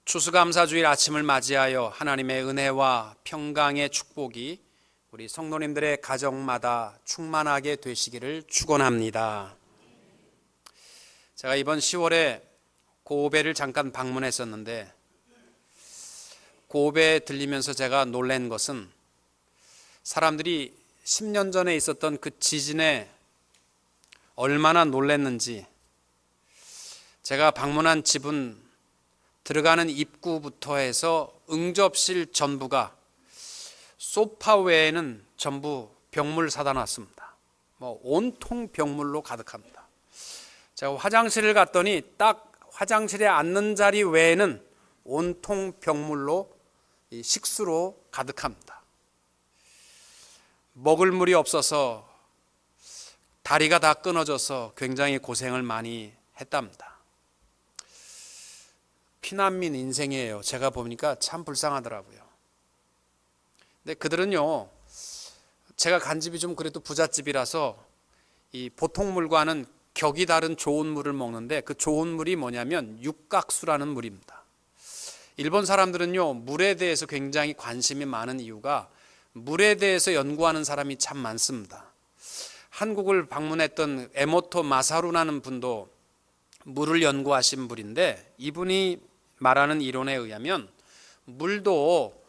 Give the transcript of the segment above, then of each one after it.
추수감사주일 아침을 맞이하여 하나님의 은혜와 평강의 축복이 우리 성도님들의 가정마다 충만하게 되시기를 축원합니다. 제가 이번 10월에 고베를 잠깐 방문했었는데 고베에 들리면서 제가 놀란 것은 사람들이 10년 전에 있었던 그 지진에 얼마나 놀랐는지. 제가 방문한 집은 들어가는 입구부터 해서 응접실 전부가 소파 외에는 전부 벽물 사다 놨습니다. 온통 벽물로 가득합니다. 제가 화장실을 갔더니 딱 화장실에 앉는 자리 외에는 온통 벽물로 식수로 가득합니다. 먹을 물이 없어서 다리가 다 끊어져서 굉장히 고생을 많이 했답니다. 피난민 인생이에요. 제가 보니까 참 불쌍하더라고요. 근데 그들은요, 제가 간 집이 좀 그래도 부잣집이라서 이 보통 물과는 격이 다른 좋은 물을 먹는데 그 좋은 물이 뭐냐면 육각수라는 물입니다. 일본 사람들은요, 물에 대해서 굉장히 관심이 많은 이유가 물에 대해서 연구하는 사람이 참 많습니다. 한국을 방문했던 에모토 마사루라는 분도 물을 연구하신 분인데 이분이 말하는 이론에 의하면 물도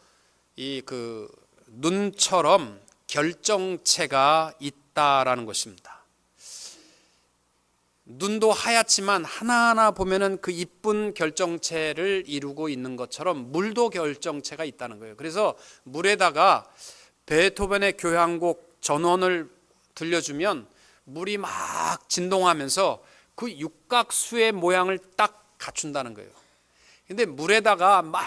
눈처럼 결정체가 있다라는 것입니다. 눈도 하얗지만 하나하나 보면은 그 이쁜 결정체를 이루고 있는 것처럼 물도 결정체가 있다는 거예요. 그래서 물에다가 베토벤의 교향곡 전원을 들려주면 물이 막 진동하면서 그 육각수의 모양을 딱 갖춘다는 거예요. 근데 물에다가 막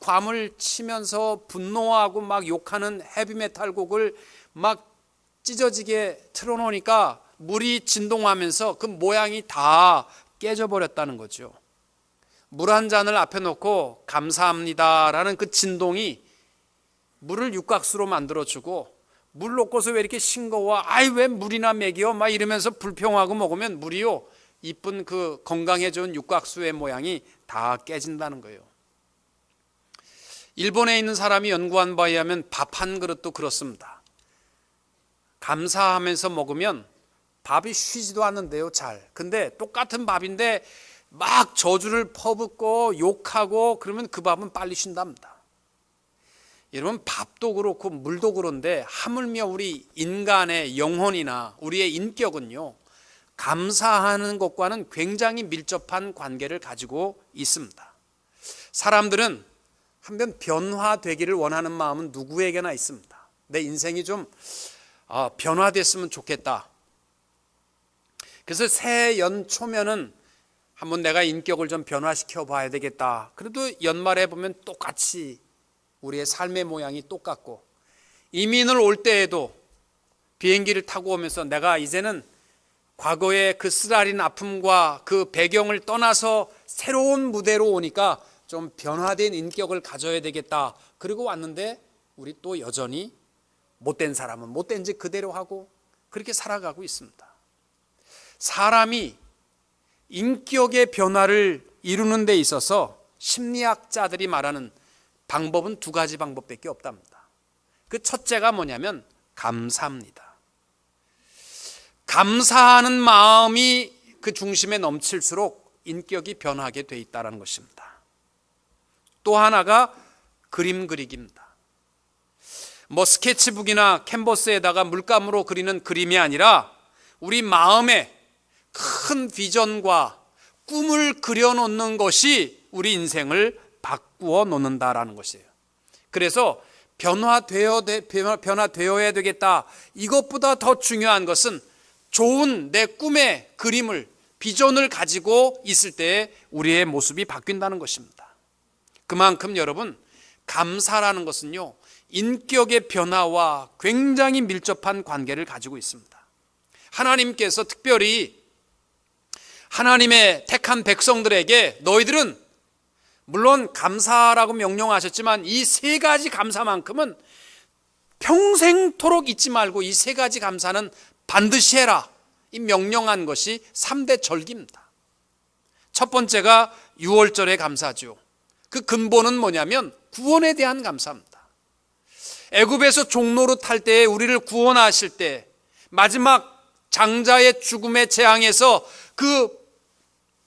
괌을 치면서 분노하고 막 욕하는 헤비메탈 곡을 막 찢어지게 틀어놓으니까 물이 진동하면서 그 모양이 다 깨져버렸다는 거죠. 물 한 잔을 앞에 놓고 감사합니다라는 그 진동이 물을 육각수로 만들어주고, 물 놓고서 왜 이렇게 싱거워? 아이 왜 물이나 먹여? 막 이러면서 불평하고 먹으면 물이요, 이쁜 그 건강에 좋은 육각수의 모양이 다 깨진다는 거예요. 일본에 있는 사람이 연구한 바에 의하면 밥 한 그릇도 그렇습니다. 감사하면서 먹으면 밥이 쉬지도 않는데요, 잘. 근데 똑같은 밥인데 막 저주를 퍼붓고 욕하고 그러면 그 밥은 빨리 쉰답니다. 여러분, 밥도 그렇고 물도 그런데 하물며 우리 인간의 영혼이나 우리의 인격은요, 감사하는 것과는 굉장히 밀접한 관계를 가지고 있습니다. 사람들은 한번 변화되기를 원하는 마음은 누구에게나 있습니다. 내 인생이 좀 변화됐으면 좋겠다. 그래서 새해 연초면은 한번 내가 인격을 좀 변화시켜 봐야 되겠다. 그래도 연말에 보면 똑같이 우리의 삶의 모양이 똑같고, 이민을 올 때에도 비행기를 타고 오면서 내가 이제는 과거의 그 쓰라린 아픔과 그 배경을 떠나서 새로운 무대로 오니까 좀 변화된 인격을 가져야 되겠다. 그리고 왔는데 우리 또 여전히 못된 사람은 못된 짓 그대로 하고 그렇게 살아가고 있습니다. 사람이 인격의 변화를 이루는 데 있어서 심리학자들이 말하는 방법은 두 가지 방법밖에 없답니다. 그 첫째가 뭐냐면 감사입니다. 감사하는 마음이 그 중심에 넘칠수록 인격이 변하게 돼 있다는 것입니다. 또 하나가 그림 그리기입니다. 스케치북이나 캔버스에다가 물감으로 그리는 그림이 아니라 우리 마음에 큰 비전과 꿈을 그려놓는 것이 우리 인생을 바꾸어 놓는다라는 것이에요. 그래서 변화되어야 되겠다. 이것보다 더 중요한 것은 좋은 내 꿈의 그림을, 비전을 가지고 있을 때 우리의 모습이 바뀐다는 것입니다. 그만큼 여러분, 감사라는 것은요, 인격의 변화와 굉장히 밀접한 관계를 가지고 있습니다. 하나님께서 특별히 하나님의 택한 백성들에게 너희들은 물론 감사라고 명령하셨지만 이 세 가지 감사만큼은 평생토록 잊지 말고 이 세 가지 감사는 반드시 해라, 이 명령한 것이 3대 절기입니다. 첫 번째가 6월절의 감사죠. 그 근본은 뭐냐면 구원에 대한 감사입니다. 애굽에서 종로로 탈 때에 우리를 구원하실 때 마지막 장자의 죽음의 재앙에서 그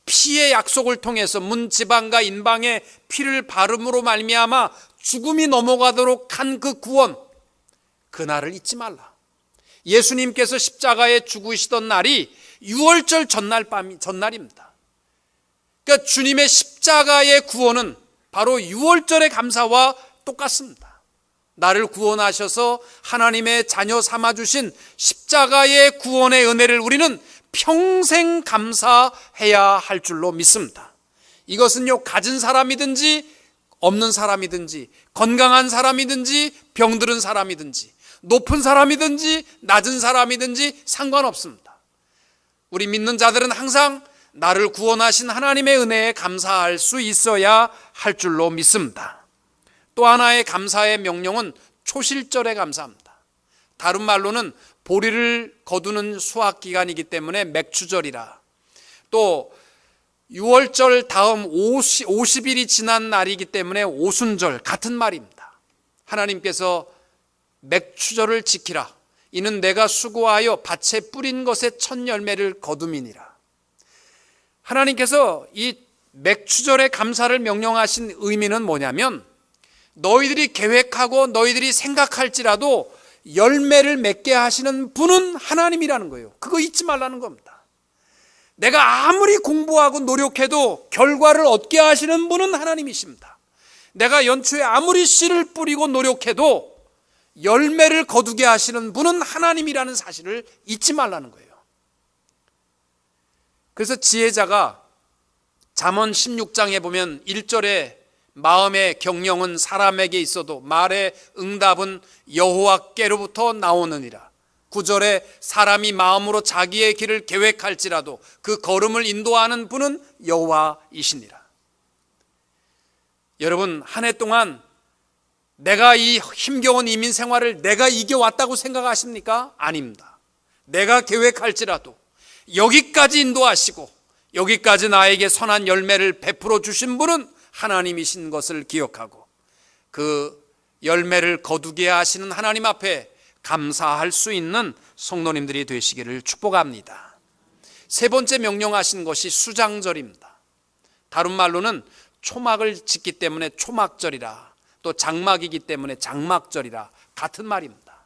피의 약속을 통해서 문지방과 인방의 피를 바름으로 말미암아 죽음이 넘어가도록 한 그 구원, 그날을 잊지 말라. 예수님께서 십자가에 죽으시던 날이 유월절 전날입니다. 그러니까 주님의 십자가의 구원은 바로 유월절의 감사와 똑같습니다. 나를 구원하셔서 하나님의 자녀 삼아주신 십자가의 구원의 은혜를 우리는 평생 감사해야 할 줄로 믿습니다. 이것은요, 가진 사람이든지 없는 사람이든지 건강한 사람이든지 병들은 사람이든지 높은 사람이든지 낮은 사람이든지 상관없습니다. 우리 믿는 자들은 항상 나를 구원하신 하나님의 은혜에 감사할 수 있어야 할 줄로 믿습니다. 또 하나의 감사의 명령은 초실절에 감사합니다. 다른 말로는 보리를 거두는 수확기간이기 때문에 맥추절이라, 또 6월절 다음 50일이 지난 날이기 때문에 오순절, 같은 말입니다. 하나님께서 맥추절을 지키라. 이는 내가 수고하여 밭에 뿌린 것의 첫 열매를 거둠이니라. 하나님께서 이 맥추절의 감사를 명령하신 의미는 뭐냐면, 너희들이 계획하고 너희들이 생각할지라도 열매를 맺게 하시는 분은 하나님이라는 거예요. 그거 잊지 말라는 겁니다. 내가 아무리 공부하고 노력해도 결과를 얻게 하시는 분은 하나님이십니다. 내가 연초에 아무리 씨를 뿌리고 노력해도 열매를 거두게 하시는 분은 하나님이라는 사실을 잊지 말라는 거예요. 그래서 지혜자가 잠언 16장에 보면 1절에 마음의 경영은 사람에게 있어도 말의 응답은 여호와께로부터 나오느니라. 9절에 사람이 마음으로 자기의 길을 계획할지라도 그 걸음을 인도하는 분은 여호와이시니라. 여러분, 한 해 동안 내가 이 힘겨운 이민 생활을 내가 이겨왔다고 생각하십니까? 아닙니다. 내가 계획할지라도 여기까지 인도하시고 여기까지 나에게 선한 열매를 베풀어 주신 분은 하나님이신 것을 기억하고 그 열매를 거두게 하시는 하나님 앞에 감사할 수 있는 성도님들이 되시기를 축복합니다. 세 번째 명령하신 것이 수장절입니다. 다른 말로는 초막을 짓기 때문에 초막절이라, 또 장막이기 때문에 장막절이라, 같은 말입니다.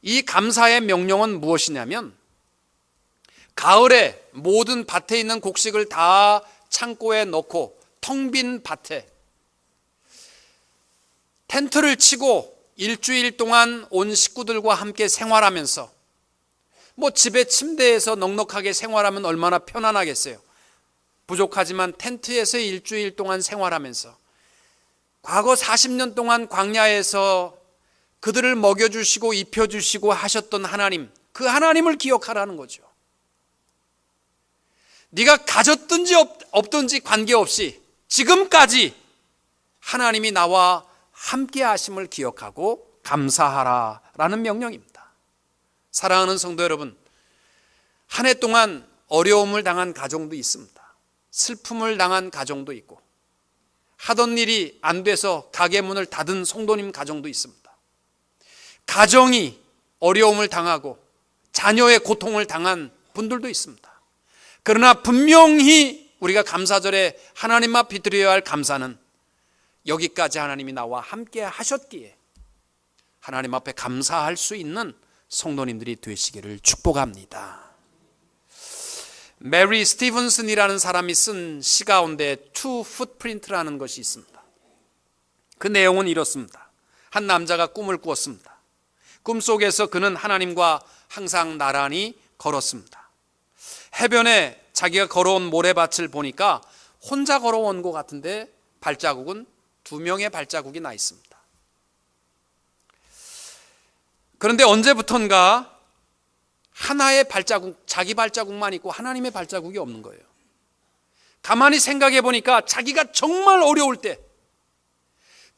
이 감사의 명령은 무엇이냐면, 가을에 모든 밭에 있는 곡식을 다 창고에 넣고 텅 빈 밭에 텐트를 치고 일주일 동안 온 식구들과 함께 생활하면서, 집에 침대에서 넉넉하게 생활하면 얼마나 편안하겠어요. 부족하지만 텐트에서 일주일 동안 생활하면서 과거 40년 동안 광야에서 그들을 먹여주시고 입혀주시고 하셨던 하나님, 그 하나님을 기억하라는 거죠. 네가 가졌든지 없든지 관계없이 지금까지 하나님이 나와 함께 하심을 기억하고 감사하라라는 명령입니다. 사랑하는 성도 여러분, 한 해 동안 어려움을 당한 가정도 있습니다. 슬픔을 당한 가정도 있고, 하던 일이 안 돼서 가게 문을 닫은 성도님 가정도 있습니다. 가정이 어려움을 당하고 자녀의 고통을 당한 분들도 있습니다. 그러나 분명히 우리가 감사절에 하나님 앞에 드려야 할 감사는, 여기까지 하나님이 나와 함께 하셨기에 하나님 앞에 감사할 수 있는 성도님들이 되시기를 축복합니다. 메리 스티븐슨이라는 사람이 쓴 시 가운데 투 풋프린트라는 것이 있습니다. 그 내용은 이렇습니다. 한 남자가 꿈을 꾸었습니다. 꿈속에서 그는 하나님과 항상 나란히 걸었습니다. 해변에 자기가 걸어온 모래밭을 보니까 혼자 걸어온 것 같은데 발자국은 2명의 발자국이 나 있습니다. 그런데 언제부턴가 하나의 발자국, 자기 발자국만 있고 하나님의 발자국이 없는 거예요. 가만히 생각해 보니까 자기가 정말 어려울 때,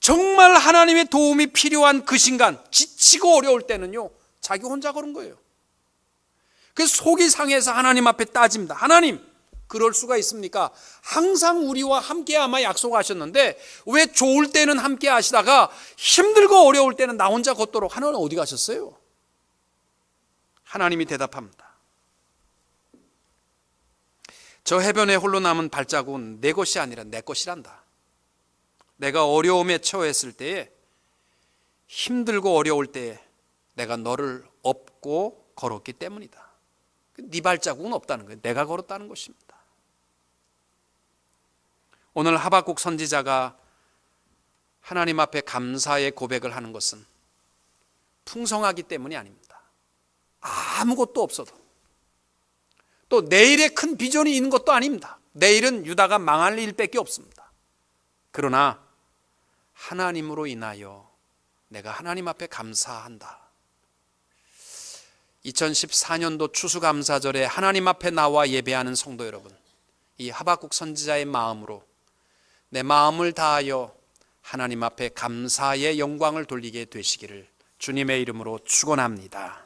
정말 하나님의 도움이 필요한 그 순간, 지치고 어려울 때는요, 자기 혼자 걸은 거예요. 그래서 속이 상해서 하나님 앞에 따집니다. 하나님, 그럴 수가 있습니까? 항상 우리와 함께 아마 약속하셨는데 왜 좋을 때는 함께 하시다가 힘들고 어려울 때는 나 혼자 걷도록 하나님 어디 가셨어요? 하나님이 대답합니다. 저 해변에 홀로 남은 발자국은 내 것이 아니라 내 것이란다. 내가 어려움에 처했을 때에, 힘들고 어려울 때에 내가 너를 업고 걸었기 때문이다. 네 발자국은 없다는 거예요. 내가 걸었다는 것입니다. 오늘 하박국 선지자가 하나님 앞에 감사의 고백을 하는 것은 풍성하기 때문이 아닙니다. 아무것도 없어도, 또 내일에 큰 비전이 있는 것도 아닙니다. 내일은 유다가 망할 일밖에 없습니다. 그러나 하나님으로 인하여 내가 하나님 앞에 감사한다. 2014년도 추수감사절에 하나님 앞에 나와 예배하는 성도 여러분, 이 하박국 선지자의 마음으로 내 마음을 다하여 하나님 앞에 감사의 영광을 돌리게 되시기를 주님의 이름으로 축원합니다.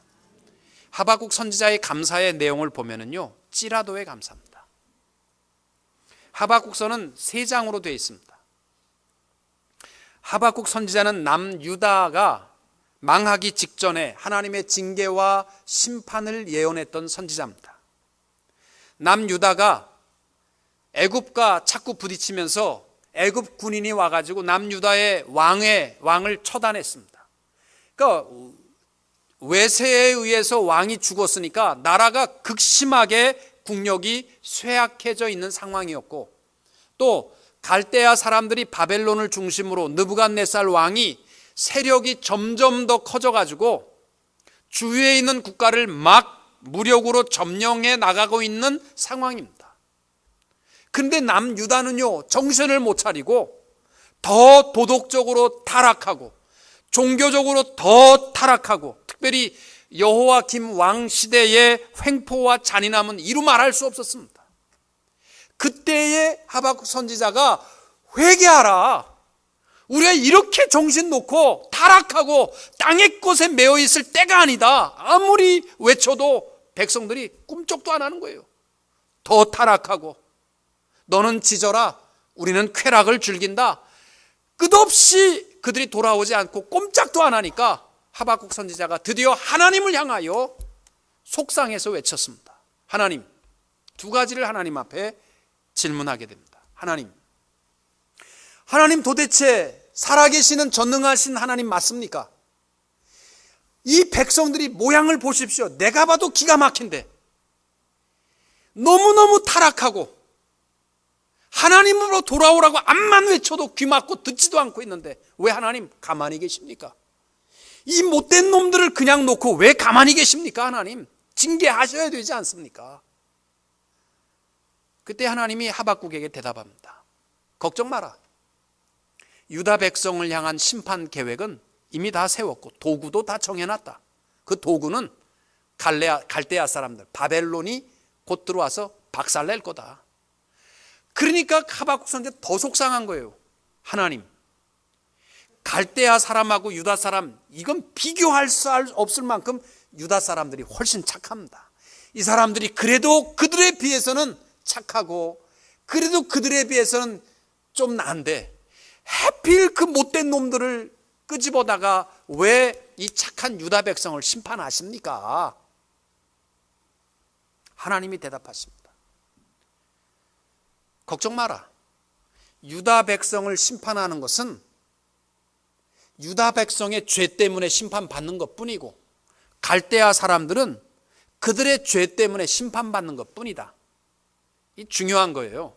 하박국 선지자의 감사의 내용을 보면은요, 찌라도의 감사입니다. 하박국서는 3장으로 되어 있습니다. 하박국 선지자는 남유다가 망하기 직전에 하나님의 징계와 심판을 예언했던 선지자입니다. 남유다가 애굽과 자꾸 부딪히면서 애굽 군인이 와가지고 남유다의 왕을 처단했습니다. 그러니까 외세에 의해서 왕이 죽었으니까 나라가 극심하게 국력이 쇠약해져 있는 상황이었고, 또 갈대아 사람들이 바벨론을 중심으로 느부갓네살 왕이 세력이 점점 더 커져가지고 주위에 있는 국가를 막 무력으로 점령해 나가고 있는 상황입니다. 그런데 남유다는요, 정신을 못 차리고 더 도덕적으로 타락하고 종교적으로 더 타락하고, 특별히 여호와김 왕 시대의 횡포와 잔인함은 이루 말할 수 없었습니다. 그때의 하박국 선지자가 회개하라, 우리가 이렇게 정신 놓고 타락하고 땅의 것에 매여 있을 때가 아니다, 아무리 외쳐도 백성들이 꿈쩍도 안 하는 거예요. 더 타락하고 너는 짖어라, 우리는 쾌락을 즐긴다. 끝없이 그들이 돌아오지 않고 꼼짝도 안 하니까 하박국 선지자가 드디어 하나님을 향하여 속상해서 외쳤습니다. 하나님, 2가지를 하나님 앞에 질문하게 됩니다. 하나님 도대체 살아계시는 전능하신 하나님 맞습니까? 이 백성들이 모양을 보십시오. 내가 봐도 기가 막힌데 너무너무 타락하고 하나님으로 돌아오라고 암만 외쳐도 귀 막고 듣지도 않고 있는데 왜 하나님 가만히 계십니까? 이 못된 놈들을 그냥 놓고 왜 가만히 계십니까? 하나님 징계하셔야 되지 않습니까? 그때 하나님이 하박국에게 대답합니다. 걱정 마라. 유다 백성을 향한 심판 계획은 이미 다 세웠고 도구도 다 정해놨다. 그 도구는 갈대아 사람들, 바벨론이 곧 들어와서 박살낼 거다. 그러니까 하박국 선지자 더 속상한 거예요. 하나님, 갈대아 사람하고 유다 사람, 이건 비교할 수 없을 만큼 유다 사람들이 훨씬 착합니다. 이 사람들이 그래도 그들에 비해서는 착하고 그래도 그들에 비해서는 좀 나은데 하필 그 못된 놈들을 끄집어다가 왜 이 착한 유다 백성을 심판하십니까? 하나님이 대답하십니다. 걱정 마라. 유다 백성을 심판하는 것은 유다 백성의 죄 때문에 심판받는 것뿐이고 갈대아 사람들은 그들의 죄 때문에 심판받는 것뿐이다. 이 중요한 거예요.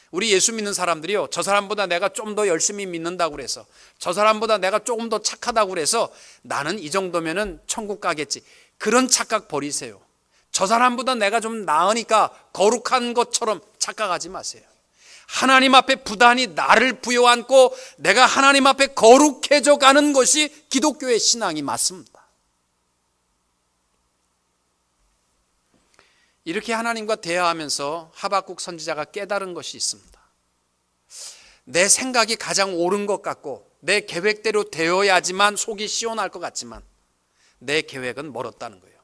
우리 예수 믿는 사람들이요, 저 사람보다 내가 좀 더 열심히 믿는다고 그래서, 저 사람보다 내가 조금 더 착하다고 그래서 나는 이 정도면은 천국 가겠지, 그런 착각 버리세요. 저 사람보다 내가 좀 나으니까 거룩한 것처럼 착각하지 마세요. 하나님 앞에 부단히 나를 부여안고 내가 하나님 앞에 거룩해져 가는 것이 기독교의 신앙이 맞습니다. 이렇게 하나님과 대화하면서 하박국 선지자가 깨달은 것이 있습니다. 내 생각이 가장 옳은 것 같고 내 계획대로 되어야지만 속이 시원할 것 같지만 내 계획은 멀었다는 거예요.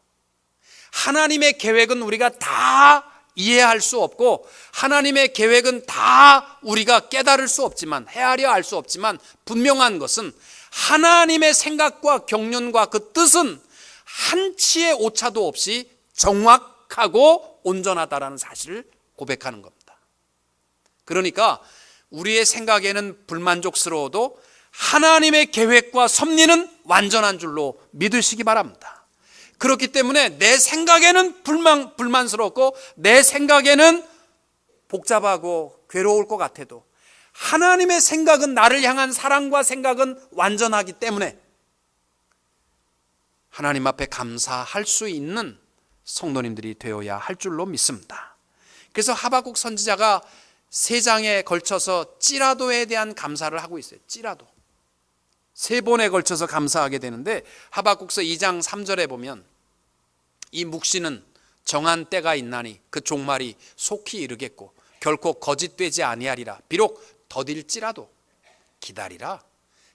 하나님의 계획은 우리가 다 이해할 수 없고 하나님의 계획은 다 우리가 깨달을 수 없지만, 헤아려 알 수 없지만 분명한 것은 하나님의 생각과 경륜과 그 뜻은 한치의 오차도 없이 정확하고 온전하다라는 사실을 고백하는 겁니다. 그러니까 우리의 생각에는 불만족스러워도 하나님의 계획과 섭리는 완전한 줄로 믿으시기 바랍니다. 그렇기 때문에 내 생각에는 불만스럽고 내 생각에는 복잡하고 괴로울 것 같아도 하나님의 생각은, 나를 향한 사랑과 생각은 완전하기 때문에 하나님 앞에 감사할 수 있는 성도님들이 되어야 할 줄로 믿습니다. 그래서 하박국 선지자가 3장에 걸쳐서 찌라도에 대한 감사를 하고 있어요. 찌라도 3번에 걸쳐서 감사하게 되는데, 하박국서 2장 3절에 보면 이 묵시는 정한 때가 있나니 그 종말이 속히 이르겠고 결코 거짓되지 아니하리라. 비록 더딜지라도 기다리라.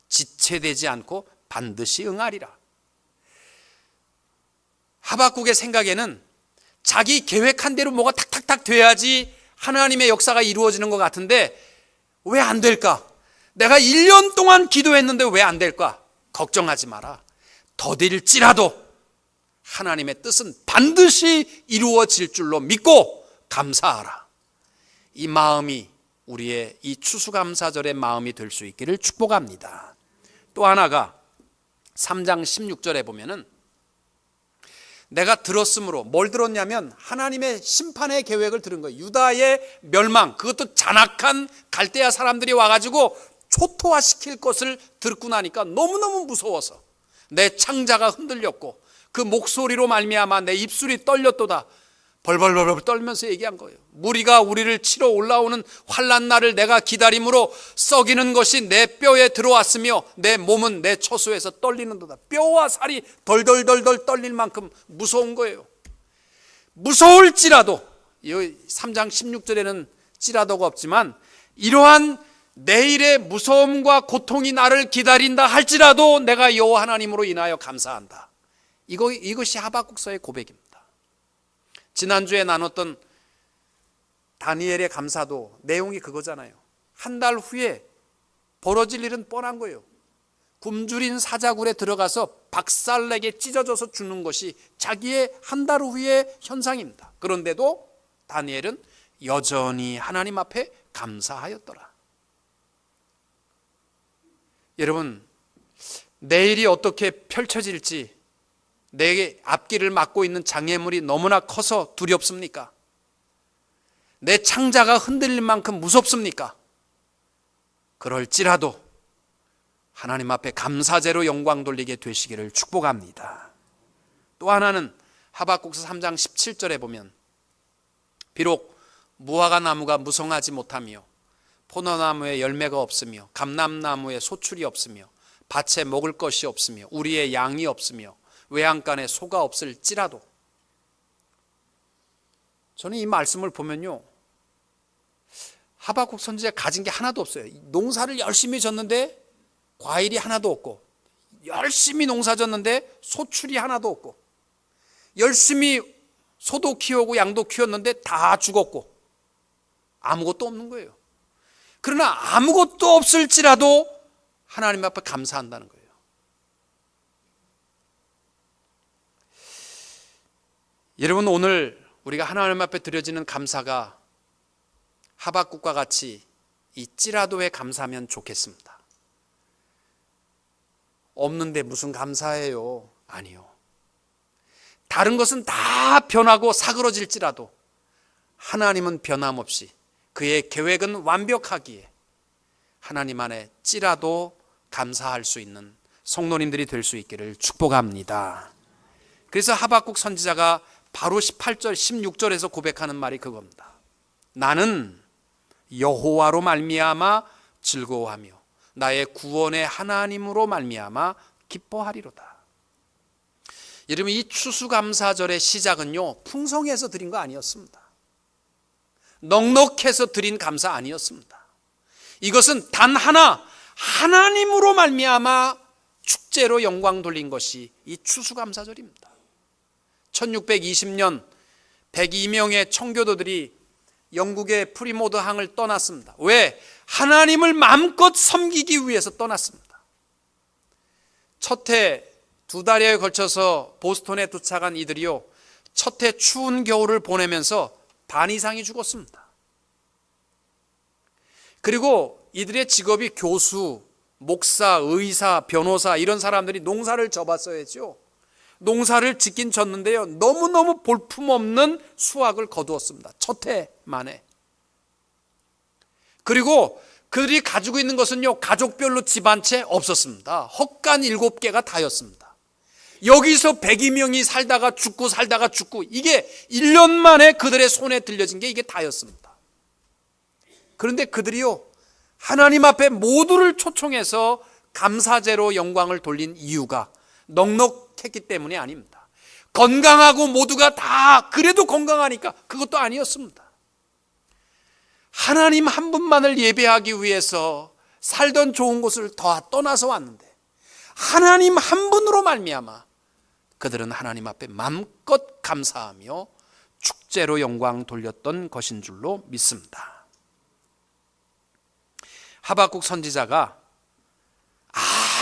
지체되지 않고 반드시 응하리라. 하박국의 생각에는 자기 계획한 대로 뭐가 탁탁탁 돼야지 하나님의 역사가 이루어지는 것 같은데 왜 안 될까? 내가 1년 동안 기도했는데 왜 안 될까? 걱정하지 마라. 더딜지라도 하나님의 뜻은 반드시 이루어질 줄로 믿고 감사하라. 이 마음이 우리의 이 추수감사절의 마음이 될 수 있기를 축복합니다. 또 하나가 3장 16절에 보면은 내가 들었으므로, 뭘 들었냐면 하나님의 심판의 계획을 들은 거예요. 유다의 멸망, 그것도 잔악한 갈대아 사람들이 와가지고 초토화시킬 것을 듣고 나니까 너무너무 무서워서 내 창자가 흔들렸고 그 목소리로 말미암아 내 입술이 떨렸도다. 벌벌벌 떨면서 얘기한 거예요. 무리가 우리를 치러 올라오는 환난 날을 내가 기다림으로 썩이는 것이 내 뼈에 들어왔으며 내 몸은 내 처소에서 떨리는도다. 뼈와 살이 덜덜덜덜 떨릴 만큼 무서운 거예요. 무서울지라도, 이 3장 16절에는 찌라도가 없지만 이러한 내일의 무서움과 고통이 나를 기다린다 할지라도 내가 여호와 하나님으로 인하여 감사한다. 이것이 하박국서의 고백입니다. 지난주에 나눴던 다니엘의 감사도 내용이 그거잖아요. 한 달 후에 벌어질 일은 뻔한 거예요. 굶주린 사자굴에 들어가서 박살내게 찢어져서 죽는 것이 자기의 한 달 후의 현상입니다. 그런데도 다니엘은 여전히 하나님 앞에 감사하였더라. 여러분, 내일이 어떻게 펼쳐질지, 내 앞길을 막고 있는 장애물이 너무나 커서 두렵습니까? 내 창자가 흔들릴 만큼 무섭습니까? 그럴지라도 하나님 앞에 감사제로 영광 돌리게 되시기를 축복합니다. 또 하나는 하박국서 3장 17절에 보면 비록 무화과 나무가 무성하지 못하며 포도나무에 열매가 없으며 감람나무에 소출이 없으며 밭에 먹을 것이 없으며 우리의 양이 없으며 외양간에 소가 없을지라도, 저는 이 말씀을 보면요, 하박국 선지자가 가진 게 하나도 없어요. 농사를 열심히 졌는데 과일이 하나도 없고, 열심히 농사 졌는데 소출이 하나도 없고, 열심히 소도 키우고 양도 키웠는데 다 죽었고 아무것도 없는 거예요. 그러나 아무것도 없을지라도 하나님 앞에 감사한다는 거예요. 여러분, 오늘 우리가 하나님 앞에 드려지는 감사가 하박국과 같이 이 찌라도에 감사하면 좋겠습니다. 없는데 무슨 감사해요? 아니요. 다른 것은 다 변하고 사그러질지라도 하나님은 변함없이 그의 계획은 완벽하기에 하나님 안에 찌라도 감사할 수 있는 성도님들이 될 수 있기를 축복합니다. 그래서 하박국 선지자가 바로 18절 16절에서 고백하는 말이 그겁니다. 나는 여호와로 말미암아 즐거워하며 나의 구원의 하나님으로 말미암아 기뻐하리로다. 여러분, 이 추수감사절의 시작은요, 풍성해서 드린 거 아니었습니다. 넉넉해서 드린 감사 아니었습니다. 이것은 단 하나, 하나님으로 말미암아 축제로 영광 돌린 것이 이 추수감사절입니다. 1620년 102명의 청교도들이 영국의 프리모드 항을 떠났습니다. 왜? 하나님을 마음껏 섬기기 위해서 떠났습니다. 첫 해 2달여에 걸쳐서 보스턴에 도착한 이들이요, 첫 해 추운 겨울을 보내면서 반 이상이 죽었습니다. 그리고 이들의 직업이 교수, 목사, 의사, 변호사, 이런 사람들이 농사를 져봤어야죠. 농사를 짓긴 졌는데요, 너무너무 볼품없는 수확을 거두었습니다. 첫 해 만에. 그리고 그들이 가지고 있는 것은요, 가족별로 집 한 채 없었습니다. 헛간 7개가 다였습니다. 여기서 102명이 살다가 죽고 이게 1년 만에 그들의 손에 들려진 게 이게 다였습니다. 그런데 그들이요, 하나님 앞에 모두를 초청해서 감사제로 영광을 돌린 이유가 넉넉했기 때문이 아닙니다. 건강하고 모두가 다 그래도 건강하니까 그것도 아니었습니다. 하나님 한 분만을 예배하기 위해서 살던 좋은 곳을 더 떠나서 왔는데 하나님 한 분으로 말미암아 그들은 하나님 앞에 마음껏 감사하며 축제로 영광 돌렸던 것인 줄로 믿습니다. 하박국 선지자가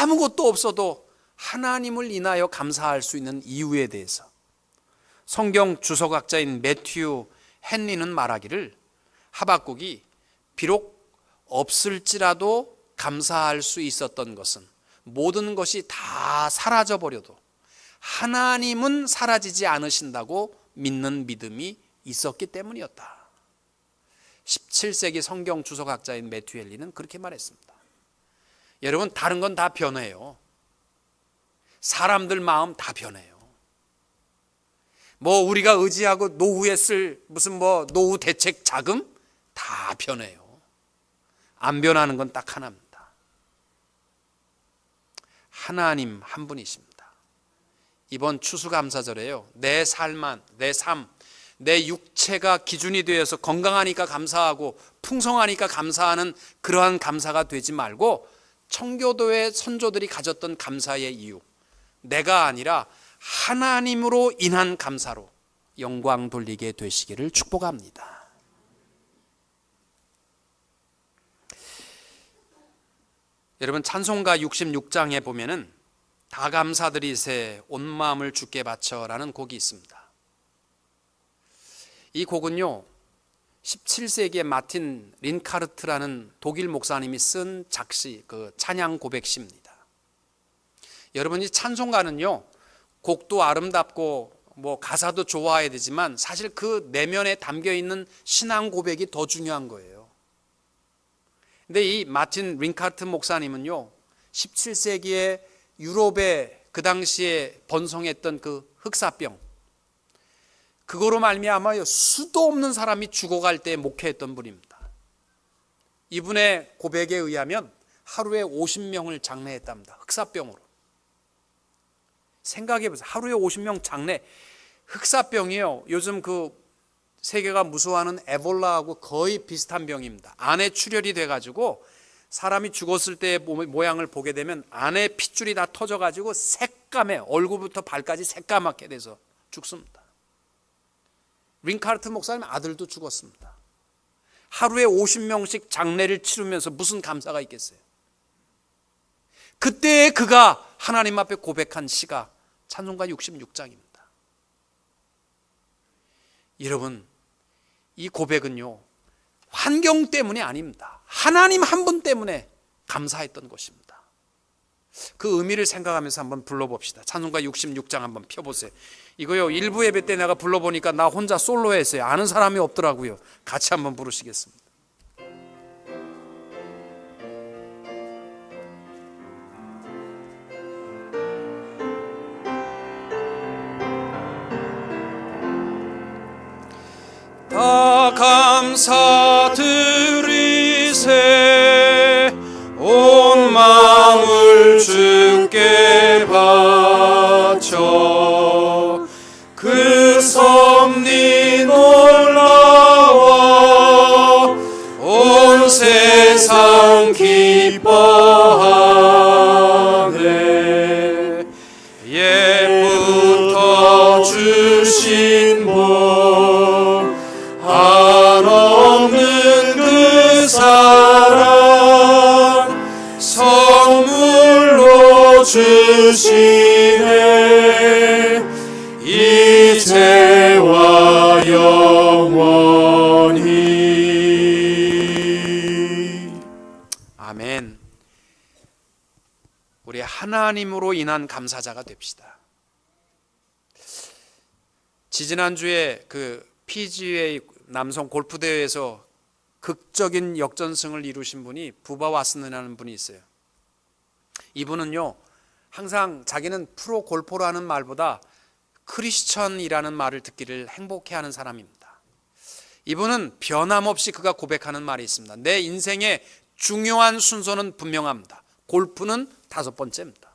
아무것도 없어도 하나님을 인하여 감사할 수 있는 이유에 대해서 성경 주석학자인 매튜 헨리는 말하기를, 하박국이 비록 없을지라도 감사할 수 있었던 것은 모든 것이 다 사라져 버려도 하나님은 사라지지 않으신다고 믿는 믿음이 있었기 때문이었다. 17세기 성경 주석학자인 매튜 헨리는 그렇게 말했습니다. 여러분, 다른 건 다 변해요. 사람들 마음 다 변해요. 우리가 의지하고 노후에 쓸 무슨 노후 대책 자금 다 변해요. 안 변하는 건 딱 하나입니다. 하나님 한 분이십니다. 이번 추수감사절에요, 내 삶, 내 육체가 기준이 되어서 건강하니까 감사하고 풍성하니까 감사하는 그러한 감사가 되지 말고 청교도의 선조들이 가졌던 감사의 이유, 내가 아니라 하나님으로 인한 감사로 영광 돌리게 되시기를 축복합니다. 여러분, 찬송가 66장에 보면은 다 감사드리세 온 마음을 주께 바쳐라는 곡이 있습니다. 이 곡은요, 17세기에 마틴 린카르트라는 독일 목사님이 쓴 작시, 찬양 고백시입니다. 여러분, 이 찬송가는요, 곡도 아름답고 가사도 좋아야 되지만 사실 그 내면에 담겨 있는 신앙 고백이 더 중요한 거예요. 근데 이 마틴 린카르트 목사님은요, 17세기에 유럽에 그 당시에 번성했던 그 흑사병, 그거로 말미암아 수도 없는 사람이 죽어갈 때 목회했던 분입니다. 이분의 고백에 의하면 하루에 50명을 장례했답니다. 흑사병으로. 생각해보세요. 하루에 50명 장례. 흑사병이요, 요즘 세계가 무서워하는 에볼라하고 거의 비슷한 병입니다. 안에 출혈이 돼가지고 사람이 죽었을 때의 모양을 보게 되면 안에 핏줄이 다 터져가지고 새까매, 얼굴부터 발까지 새까맣게 돼서 죽습니다. 린카르트 목사님 아들도 죽었습니다. 하루에 50명씩 장례를 치르면서 무슨 감사가 있겠어요? 그때 그가 하나님 앞에 고백한 시가 찬송가 66장입니다. 여러분, 이 고백은요, 환경 때문이 아닙니다. 하나님 한 분 때문에 감사했던 것입니다. 그 의미를 생각하면서 한번 불러봅시다. 찬송가 66장 한번 펴보세요. 이거요, 일부 예배 때 내가 불러보니까 나 혼자 솔로 했어요. 아는 사람이 없더라고요. 같이 한번 부르시겠습니다. 다 감사드리세 온 마음을 주께 바쳐 그 섭리 놀라워 온 세상 기뻐하네. 옛부터 주신 복 주시네 이제와 영원히. 아멘. 우리 하나님으로 인한 감사자가 됩시다. 지지난주에 그 PGA 남성 골프 대회에서 극적인 역전승을 이루신 분이 부바 왓슨이라는 분이 있어요. 이분은요, 항상 자기는 프로 골퍼라는 말보다 크리스천이라는 말을 듣기를 행복해하는 사람입니다. 이분은 변함없이 그가 고백하는 말이 있습니다. 내 인생의 중요한 순서는 분명합니다. 골프는 5번째입니다.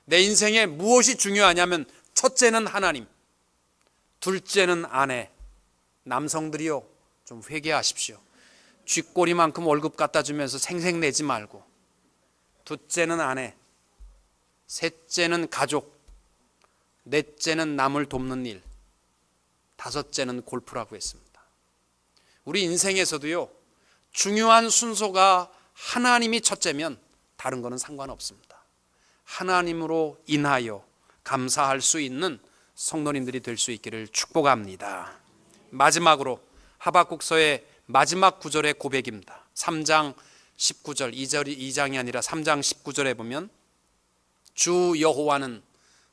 내 인생에 무엇이 중요하냐면 첫째는 하나님, 둘째는 아내. 남성들이요, 좀 회개하십시오. 쥐꼬리만큼 월급 갖다 주면서 생색내지 말고. 둘째는 아내, 셋째는 가족, 넷째는 남을 돕는 일, 다섯째는 골프라고 했습니다. 우리 인생에서도요, 중요한 순서가 하나님이 첫째면 다른 거는 상관없습니다. 하나님으로 인하여 감사할 수 있는 성도님들이 될 수 있기를 축복합니다. 마지막으로 하박국서의 마지막 구절의 고백입니다. 3장 19절, 2장이 아니라 3장 19절에 보면 주 여호와는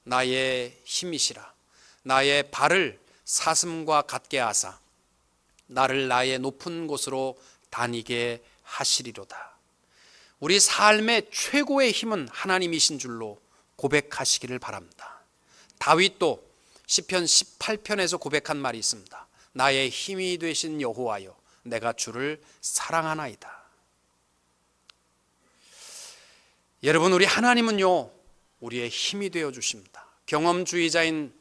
나의 힘이시라. 나의 발을 사슴과 같게 하사 나를 나의 높은 곳으로 다니게 하시리로다. 우리 삶의 최고의 힘은 하나님이신 줄로 고백하시기를 바랍니다. 다윗도 시편 18편에서 고백한 말이 있습니다. 나의 힘이 되신 여호와여, 내가 주를 사랑하나이다. 여러분, 우리 하나님은요, 우리의 힘이 되어 주십니다. 경험주의자인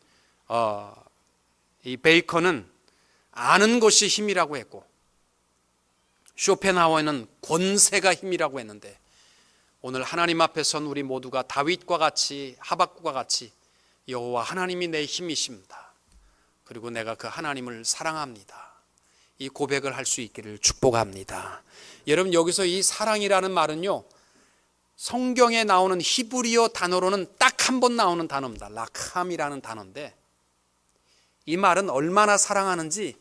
이 베이컨은 아는 것이 힘이라고 했고, 쇼펜하우어는 권세가 힘이라고 했는데, 오늘 하나님 앞에 선 우리 모두가 다윗과 같이, 하박국과 같이 여호와 하나님이 내 힘이십니다. 그리고 내가 그 하나님을 사랑합니다. 이 고백을 할 수 있기를 축복합니다. 여러분, 여기서 이 사랑이라는 말은요, 성경에 나오는 히브리어 단어로는 딱 한 번 나오는 단어입니다. 라캄이라는 단어인데, 이 말은 얼마나 사랑하는지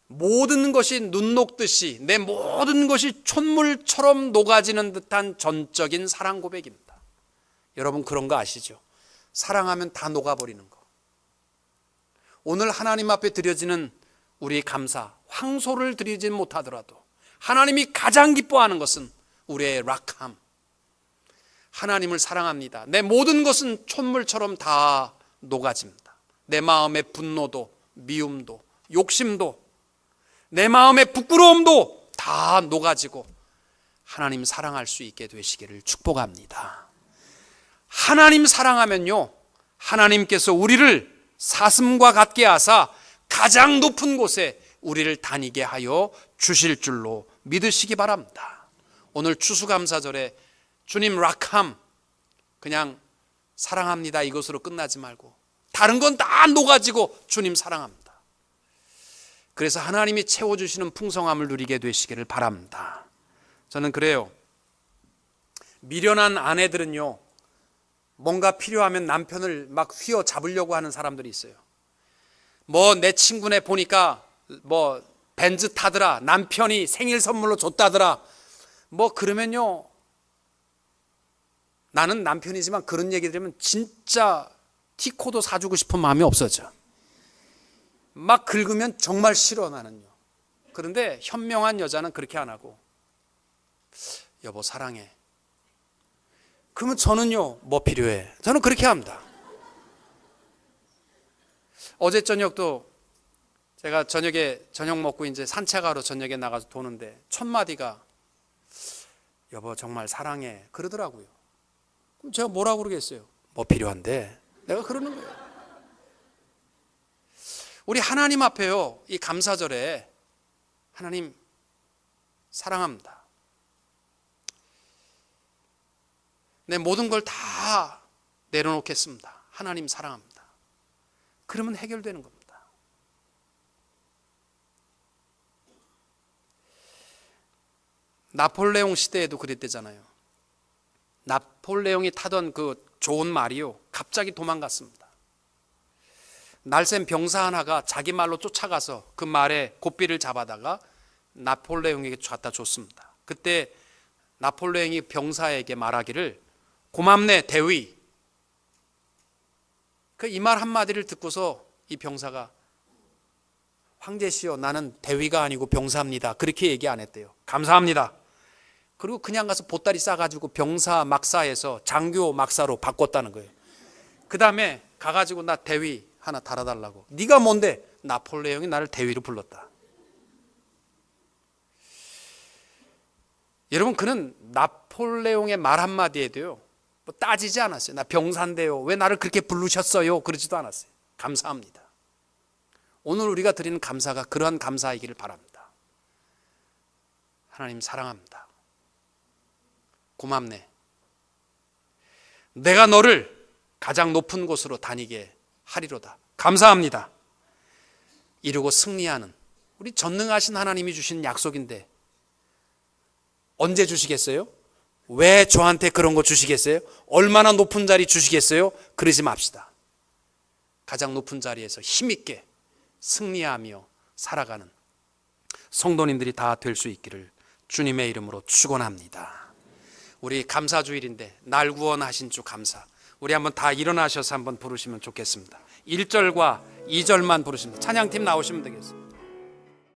모든 것이 눈 녹듯이 내 모든 것이 촛물처럼 녹아지는 듯한 전적인 사랑 고백입니다. 여러분, 그런 거 아시죠? 사랑하면 다 녹아버리는 거. 오늘 하나님 앞에 드려지는 우리 감사, 황소를 드리지 못하더라도 하나님이 가장 기뻐하는 것은 우리의 락함. 하나님을 사랑합니다. 내 모든 것은 촛물처럼 다 녹아집니다. 내 마음의 분노도, 미움도, 욕심도, 내 마음의 부끄러움도 다 녹아지고 하나님 사랑할 수 있게 되시기를 축복합니다. 하나님 사랑하면요, 하나님께서 우리를 사슴과 같게 하사 가장 높은 곳에 우리를 다니게 하여 주실 줄로 믿으시기 바랍니다. 오늘 추수감사절에 주님 락함, 그냥 사랑합니다 이것으로 끝나지 말고 다른 건 다 녹아지고 주님 사랑합니다. 그래서 하나님이 채워주시는 풍성함을 누리게 되시기를 바랍니다. 저는 그래요. 미련한 아내들은요, 뭔가 필요하면 남편을 막 휘어잡으려고 하는 사람들이 있어요. 뭐 내 친구네 보니까 뭐 벤츠 타더라, 남편이 생일 선물로 줬다더라, 뭐 그러면요, 나는 남편이지만 그런 얘기 들으면 진짜 티코도 사주고 싶은 마음이 없어져. 막 긁으면 정말 싫어, 나는요. 그런데 현명한 여자는 그렇게 안 하고, 여보 사랑해. 그러면 저는요, 뭐 필요해? 저는 그렇게 합니다. 어제 저녁도 제가 저녁 먹고 이제 산책하러 저녁에 나가서 도는데 첫 마디가 여보 정말 사랑해 그러더라고요. 그럼 제가 뭐라고 그러겠어요? 뭐 필요한데? 내가 그러는 거예요. 우리 하나님 앞에요, 이 감사절에 하나님 사랑합니다. 내 모든 걸 다 내려놓겠습니다. 하나님 사랑합니다. 그러면 해결되는 겁니다. 나폴레옹 시대에도 그랬대잖아요. 나폴레옹이 타던 그 좋은 말이요, 갑자기 도망갔습니다. 날쌘 병사 하나가 자기 말로 쫓아가서 그 말에 고삐를 잡아다가 나폴레옹에게 갖다 줬습니다. 그때 나폴레옹이 병사에게 말하기를, 고맙네 대위. 그 이 말 한마디를 듣고서 이 병사가, 황제시여 나는 대위가 아니고 병사입니다, 그렇게 얘기 안 했대요. 감사합니다. 그리고 그냥 가서 보따리 싸가지고 병사 막사에서 장교 막사로 바꿨다는 거예요. 그 다음에 가가지고 나 대위 하나 달아달라고. 네가 뭔데? 나폴레옹이 나를 대위로 불렀다. 여러분, 그는 나폴레옹의 말 한마디에도요 뭐 따지지 않았어요. 나 병사인데요, 왜 나를 그렇게 부르셨어요? 그러지도 않았어요. 감사합니다. 오늘 우리가 드리는 감사가 그러한 감사이기를 바랍니다. 하나님 사랑합니다. 고맙네. 내가 너를 가장 높은 곳으로 다니게 하리로다. 감사합니다. 이루고 승리하는 우리 전능하신 하나님이 주신 약속인데 언제 주시겠어요? 왜 저한테 그런 거 주시겠어요? 얼마나 높은 자리 주시겠어요? 그러지 맙시다. 가장 높은 자리에서 힘있게 승리하며 살아가는 성도님들이 다 될 수 있기를 주님의 이름으로 축원합니다. 우리 감사주일인데 날 구원하신 주 감사. 우리 한번 다 일어나셔서 한번 부르시면 좋겠습니다. 1절과 2절만 부르십니다. 찬양팀 나오시면 되겠습니다.